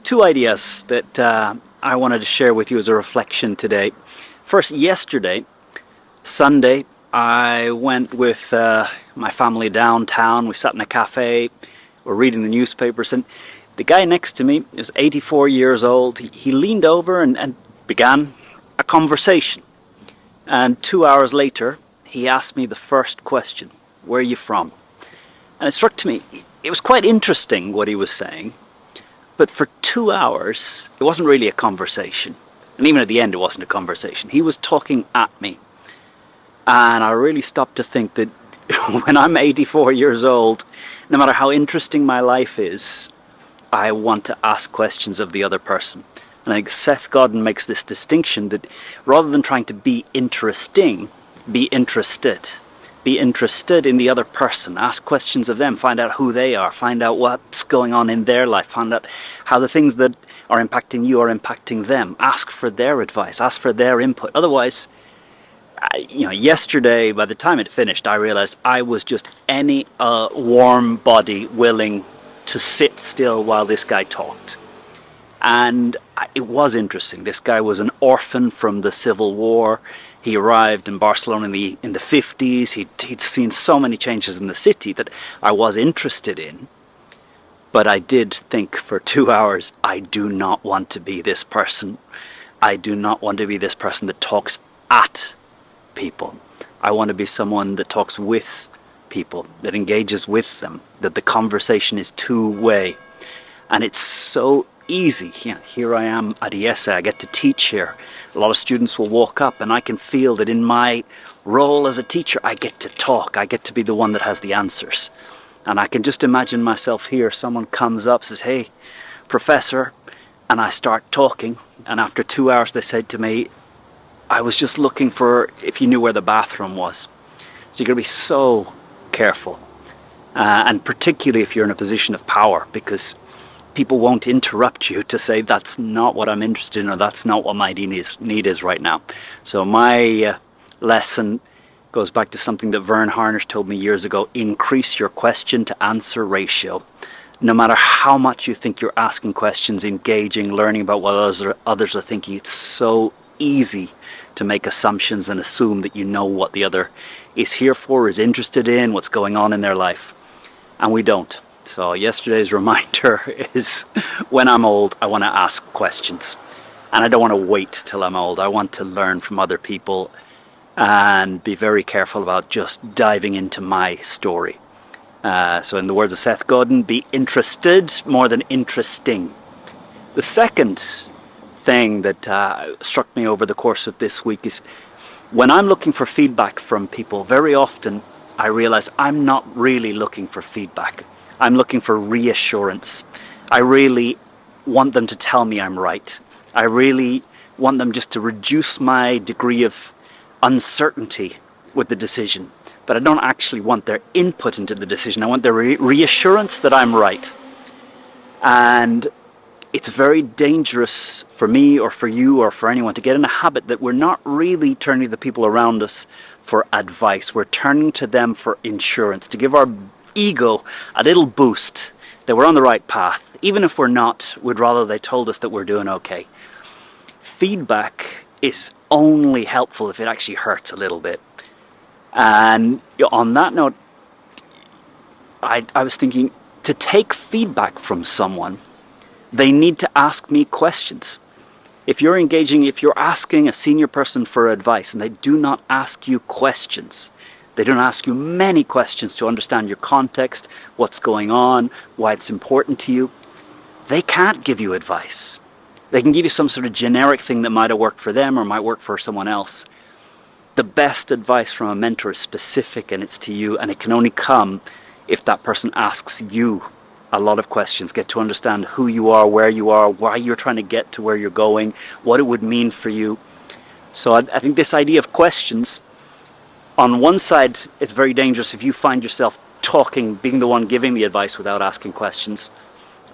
Two ideas that I wanted to share with you as a reflection today. First, yesterday, Sunday, I went with my family downtown. We sat in a cafe, we're reading the newspapers, and the guy next to me is 84 years old. He leaned over and began a conversation. And 2 hours later, he asked me the first question, "Where are you from?" And it struck to me, it was quite interesting what he was saying. But for 2 hours, it wasn't really a conversation. And even at the end, it wasn't a conversation. He was talking at me. And I really stopped to think that when I'm 84 years old, no matter how interesting my life is, I want to ask questions of the other person. And I think Seth Godin makes this distinction that rather than trying to be interesting, be interested. Be interested in the other person. Ask questions of them. Find out who they are. Find out what's going on in their life. Find out how the things that are impacting you are impacting them. Ask for their advice. Ask for their input. Otherwise, yesterday, by the time it finished, I realized I was just any warm body willing to sit still while this guy talked. And it was interesting. This guy was an orphan from the Civil War. He arrived in Barcelona in the 50s. He'd seen so many changes in the city that I was interested in. But I did think for 2 hours, I do not want to be this person. I do not want to be this person that talks at people. I want to be someone that talks with people, that engages with them, that the conversation is two-way. And it's so easy. Here I am at IESE, I get to teach here. A lot of students will walk up and I can feel that in my role as a teacher, I get to talk. I get to be the one that has the answers. And I can just imagine myself here. Someone comes up, says, "Hey, professor," and I start talking. And after 2 hours, they said to me, "I was just looking for if you knew where the bathroom was." So you've got to be so careful. And particularly if you're in a position of power, because people won't interrupt you to say, "That's not what I'm interested in," or "That's not what my need is right now." So my lesson goes back to something that Vern Harnish told me years ago: increase your question to answer ratio. No matter how much you think you're asking questions, engaging, learning about what others are thinking, it's so easy to make assumptions and assume that you know what the other is here for, is interested in, what's going on in their life. And we don't. So yesterday's reminder is, when I'm old, I want to ask questions. And I don't want to wait till I'm old. I want to learn from other people and be very careful about just diving into my story. So in the words of Seth Godin, be interested more than interesting. The second thing that struck me over the course of this week is when I'm looking for feedback from people, very often I realize I'm not really looking for feedback. I'm looking for reassurance. I really want them to tell me I'm right. I really want them just to reduce my degree of uncertainty with the decision. But I don't actually want their input into the decision. I want their reassurance that I'm right. And it's very dangerous for me or for you or for anyone to get in a habit that we're not really turning to the people around us for advice. We're turning to them for insurance, to give our ego a little boost that we're on the right path. Even if we're not, we'd rather they told us that we're doing okay. Feedback is only helpful if it actually hurts a little bit. And on that note, I was thinking, to take feedback from someone, they need to ask me questions. If you're asking a senior person for advice and they do not ask you questions, they don't ask you many questions to understand your context, what's going on, why it's important to you, they can't give you advice. They can give you some sort of generic thing that might have worked for them or might work for someone else. The best advice from a mentor is specific and it's to you, and it can only come if that person asks you a lot of questions, get to understand who you are, where you are, why you're trying to get to where you're going, what it would mean for you. So I think this idea of questions, on one side, it's very dangerous if you find yourself talking, being the one giving the advice without asking questions.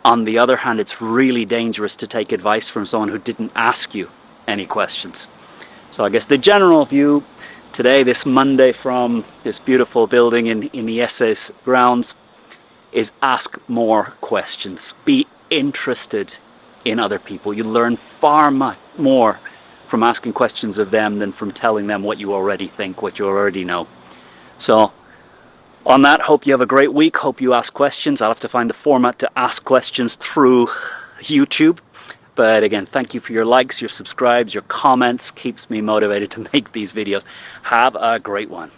On the other hand, it's really dangerous to take advice from someone who didn't ask you any questions. So I guess the general view today, this Monday, from this beautiful building in IESE's grounds, is ask more questions. Be interested in other people. You learn far more from asking questions of them than from telling them what you already think, what you already know. So on that, hope you have a great week. Hope you ask questions. I'll have to find the format to ask questions through YouTube. But again, thank you for your likes, your subscribes, your comments. Keeps me motivated to make these videos. Have a great one.